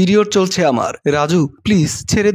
Period চলছে আমার। Raju please ছেড়ে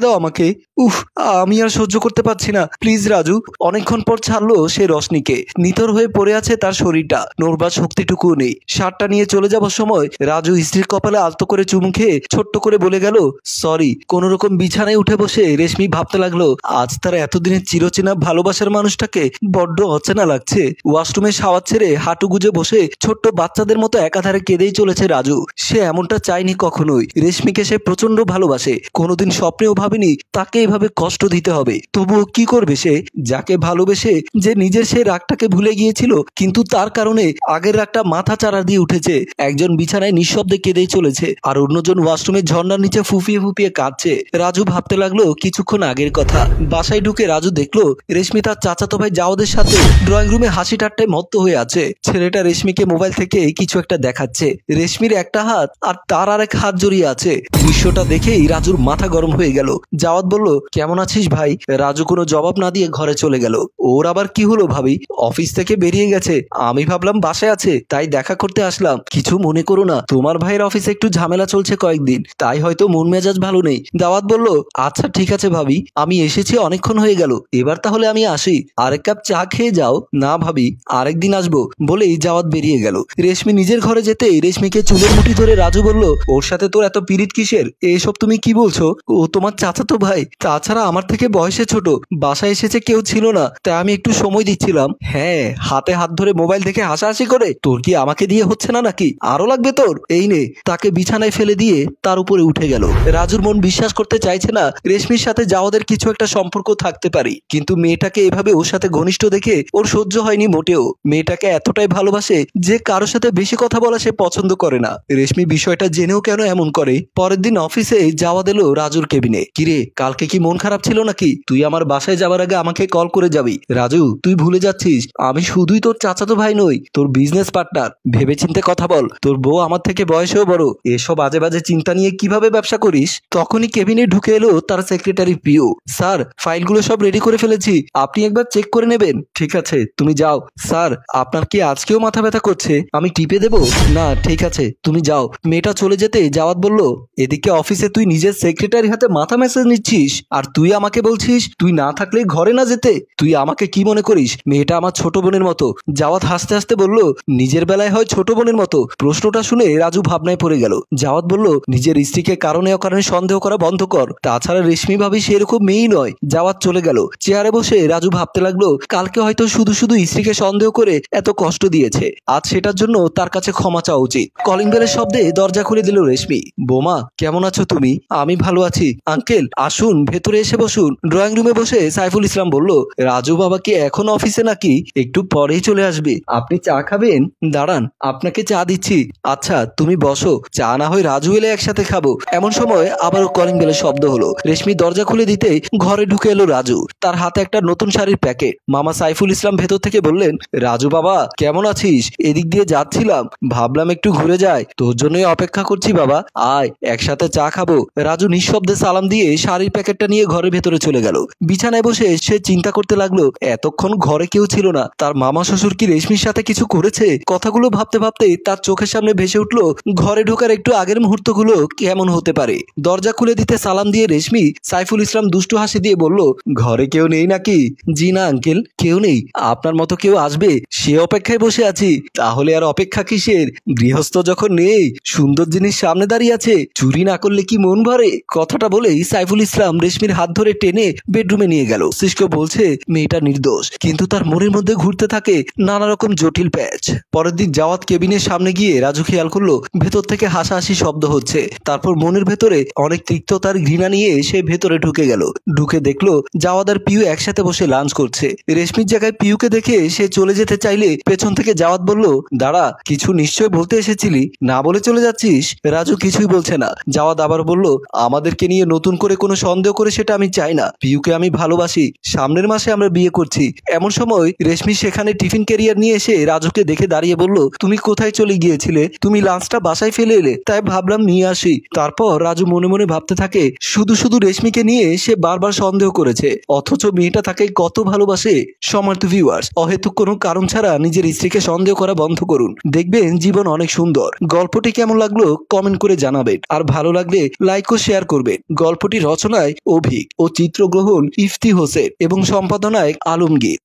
দাও আমাকে। উফ, আমি আর সহ্য করতে পারছি না, প্লিজ রাজু। অনেকক্ষণ পর ছাড়লো সে রশনিকে। নিথর হয়ে পড়ে আছে তার শরীরটা, নড়বার শক্তিটুকুও নেই। শার্টটা নিয়ে চলে যাবার সময় রাজু স্ত্রীর কপালে আলতো করে চুমু খেয়ে ছোট্ট করে বলে গেল সরি। কোন রকম বিছানায় উঠে বসে রেশমি ভাবতে লাগলো আজ তার এতদিনের চিরচেনা ভালোবাসার মানুষটাকে বড্ড অচেনা লাগছে। ওয়াশরুমে শাওয়ার ছেড়ে হাঁটু গুজে বসে ছোট্ট বাচ্চাদের মতো একাধারে কেঁদেই চলেছে রাজু। সে এমনটা চায়নি কখনোই। রেশমিকে সে প্রচন্ড ভালোবাসে, কোনোদিন স্বপ্নেও ভাবেনি তাকে এভাবে কষ্ট দিতে হবে। তবুও কি করবে সে, যাকে ভালোবেসে যে নিজের সে রাগটাকে ভুলে গিয়েছিল, কিন্তু তার কারণে আগের রাগটা মাথা চাড়া দিয়ে উঠেছে। একজন বিছানায় নিঃশব্দে কেঁদেই চলেছে, আর অন্যজন ওয়াশরুমের ঝর্ণার নিচে ফুপিয়ে ফুপিয়ে কাঁদছে। রাজু ভাবতে লাগলো কিছুক্ষণ আগের কথা। বাসায় ঢুকে রাজু দেখলো রেশমি তার চাচাতো ভাই জাওদের সাথে ড্রয়িং রুমে হাসি ঠাট্টায় মত্ত হয়ে আছে। ছেলেটা রেশমিকে মোবাইল থেকে কিছু একটা দেখাচ্ছে। রেশমির একটা হাত আর তার আরেক হাত জড়িয়ে আছে। দৃশ্যটা দেখেই রাজুর মাথা গরম হয়ে গেল। জাওয়াদ বলল কেমন আছিস ভাই? রাজু কোনো জবাব না দিয়ে ঘরে চলে গেল। ওর আবার কি হলো ভাবি? অফিস থেকে বেরিয়ে গেছে, আমি ভাবলাম বাসায় আছে তাই দেখা করতে আসলাম। কিছু মনে করো না, তোমার ভাইয়ের অফিসে একটু ঝামেলা চলছে কয়েকদিন, তাই হয়তো মন মেজাজ ভালো নেই। জাওয়াদ বলল আচ্ছা ঠিক আছে ভাবি, আমি এসেছি অনেকক্ষণ হয়ে গেল, এবার তাহলে আমি আসি, আরেক কাপ চা খেয়ে যাও। না ভাবি, আরেকদিন আসবো বলেই জাওয়াদ বেরিয়ে গেল। রেশমি নিজের ঘরে যেতেই রেশমিকে চুলের মুঠি ধরে রাজু বলল ওর সাথে তোর এত পিরিত কিসের? এসব তুমি কি বলছো? ও তোমার চাচাতো ভাই, তাছাড়া আমার থেকে বয়সে ছোট। বাসায় এসেছে কেউ ছিল না, তাই আমি একটু সময় দিচ্ছিলাম। হ্যাঁ, হাতে হাত ধরে মোবাইল দেখে হাসাহাসি করে তোর কি আমাকে দিয়ে হচ্ছে না নাকি? আরো লাগবে তোর? এই নে। তাকে বিছানায় ফেলে দিয়ে তার উপরে উঠে গেল। রাজুর মন বিশ্বাস করতে চাইছে না রেশমির সাথে জাওয়াদের কিছু একটা সম্পর্ক থাকতে পারে, কিন্তু মেয়েটাকে এভাবে ওর সাথে ঘনিষ্ঠ দেখে ওর সহ্য হয়নি মোটেও। মেয়েটাকে এতটাই ভালোবাসে যে কারোর সাথে বেশি কথা বলা সে পছন্দ করে না। রেশমি বিষয়টা জেনেও কেন এমন করে? পরের দিন অফিসে জাওয়াদ এলো রাজুর কেবিনে। কিরে, কালকে কি মন খারাপ ছিল নাকি? তুই আমার বাসায় যাবার আগে আমাকে কল করে যাবি। রাজু, তুই ভুলে যাচ্ছিস আমি শুধুই তোর চাচাতো ভাই নই, তোর বিজনেস পার্টনার। ভেবেচিন্তে কথা বল, তোর বউ আমার থেকে বয়সেও বড়। এসব আজে বাজে চিন্তা নিয়ে কিভাবে ব্যবসা করিস? তখনই কেবিনে ঢুকে এলো তার সেক্রেটারি পিউ। স্যার, ফাইলগুলো সব রেডি করে ফেলেছি, আপনি একবার চেক করে নেবেন। ঠিক আছে, তুমি যাও। স্যার, আপনার কি আজকেও মাথা ব্যথা করছে? আমি টিপে দেব? না ঠিক আছে, তুমি যাও। মেয়েটা চলে যেতে জাওয়াদ বলল এদিকে অফিসে তুই নিজের সেক্রেটারি হাতে মাথা মেসেজ নিচ্ছিস, আর তুই আমাকে বলছিস তুই না থাকলে ঘরে না যেতে। তুই আমাকে কি মনে করিস? মেয়েটা আমার ছোট বোনের মতো। জাওয়াদ হাসতে হাসতে বলল নিজের বেলায় হয় ছোট বোনের মতো? প্রশ্নটা শুনে রাজু ভাবনায় পড়ে গেল। জাওয়াদ বলল নিজের স্ত্রীকে কারণে অকারণে সন্দেহ করা বন্ধ কর, তাছাড়া রেশমি ভাবি সেরকম মেয়েই নয়। জাওয়াদ চলে গেল। চেয়ারে বসে রাজু ভাবতে লাগলো কালকে হয়তো শুধু শুধু স্ত্রীকে সন্দেহ করে এত কষ্ট দিয়েছে, আজ সেটার জন্য তার কাছে ক্ষমা চাওয়া উচিত। কলিং বেলের শব্দে দরজা খুলে দিল রেশমি। বোমা, কেমন আছো তুমি? আমি ভালো আছি আঙ্কেল, আসুন ভেতরে এসে বসুন। ড্রয়িং রুমে বসে সাইফুল ইসলাম বলল রাজু বাবা কি এখন অফিসে নাকি? একটু পরেই চলে আসবে। আপনি চা খাবেন? দাঁড়ান, আপনাকে চা দিচ্ছি। আচ্ছা তুমি বসো, চা না হয় রাজু এলে একসাথে খাবো। এমন সময় আবারও কলিং বেলের শব্দ হলো। রেশমি দরজা খুলে দিতে ঘরে ঢুকে এলো রাজু, তার হাতে একটা নতুন শাড়ির প্যাকেট। মামা সাইফুল ইসলাম ভেতর থেকে বললেন রাজু বাবা কেমন আছিস? এদিক দিয়ে যাচ্ছিলাম, ভাবলাম একটু ঘুরে যাই, তোর জন্যই অপেক্ষা করছি বাবা, আয় একসাথে চা খাবো। রাজু নিঃশব্দে সালাম দিয়ে শাড়ির প্যাকেটটা নিয়ে ঘরের ভেতরে চলে গেল। বিছানায় বসে সে চিন্তা করতে লাগলো এতক্ষণ ঘরে কেউ ছিল না, তার মামা শ্বশুর কি রেশমির সাথে কিছু করেছে? কথাগুলো ভাবতে ভাবতে তার চোখের সামনে ভেসে উঠলো ঘরে ঢোকার একটু আগের মুহূর্তগুলো কেমন হতে পারে। দরজা খুলে দিতে সালাম দিয়ে রেশমি সাইফুল ইসলাম দুষ্টু হাসি দিয়ে বলল ঘরে কেউ নেই নাকি? জি না আঙ্কেল, কেউ নেই। আপনার মতো কেউ আসবে সে অপেক্ষায় বসে আছি। তাহলে আর অপেক্ষা কিসের? গৃহস্থ যখন নেই, সুন্দর জিনিস সামনে দাঁড়িয়ে আছে, চুরি না করলে কি মন ভরে? কথাটা বলেই সাইফুল ইসলাম রেশমির হাত ধরে টেনে বেডরুমে নিয়ে গেল। সিস্কো বলছে মেয়েটা নির্দোষ, কিন্তু তার মনের মধ্যে ঘুরতে থাকে নানা রকম জটিল প্যাচ। পরের দিন জাওয়াত কেবিনের সামনে গিয়ে রাজু খেয়াল করলো ভেতর থেকে হাসাহাসি শব্দ হচ্ছে। তারপর মনের ভেতরে অনেক তিক্ততার ঘৃণা নিয়ে সে ভেতরে ঢুকে গেল। ঢুকে দেখলো জাওয়াদ আর পিউ একসাথে বসে লাঞ্চ করছে। রেশমির জায়গায় পিউকে দেখে সে চলে যেতে চাইলে পেছন থেকে জাওয়াদ বলল দাঁড়া, কিছু নিশ্চয় বলতে এসেছিলি, না বলে চলে যাচ্ছিস। রাজু কিছুই বলছে না। জাওয়াদ আবার বলল আমাদেরকে নিয়ে নতুন করে কোনো সন্দেহ করে সেটা আমি চাই না। পিউকে আমি ভালোবাসি, সামনের মাসে আমরা বিয়ে করছি। এমন সময় রেশমি সেখানে টিফিন ক্যারিয়ার নিয়ে এসে রাজুকে দেখে দাঁড়িয়ে বলল, তুমি কোথায় চলে গিয়েছিলে? তুমি লাঞ্চটা বাসায় ফেলে এলে, তাই ভাবলাম নিয়ে আসি। তারপর রাজু মনে মনে ভাবতে থাকে শুধু শুধু রেশমিকে নিয়ে সে বারবার সন্দেহ করেছে, অথচ মেয়েটা তাকে কত ভালোবাসে। সম্মানিত ভিউয়ার্স, অহেতুক কোনো কারণ ছাড়া নিজের স্ত্রীকে সন্দেহ করা বন্ধ করুন, দেখবেন জীবন অনেক সুন্দর। গল্পটি কেমন লাগলো কমেন্ট করে জানাবেন, আর ভালো লাগলে লাইক ও শেয়ার করবেন। গল্পটি রচনায় অভিক ও চিত্রগ্রহণ ইফতি হোসেন এবং সম্পাদনায় আলমগীর।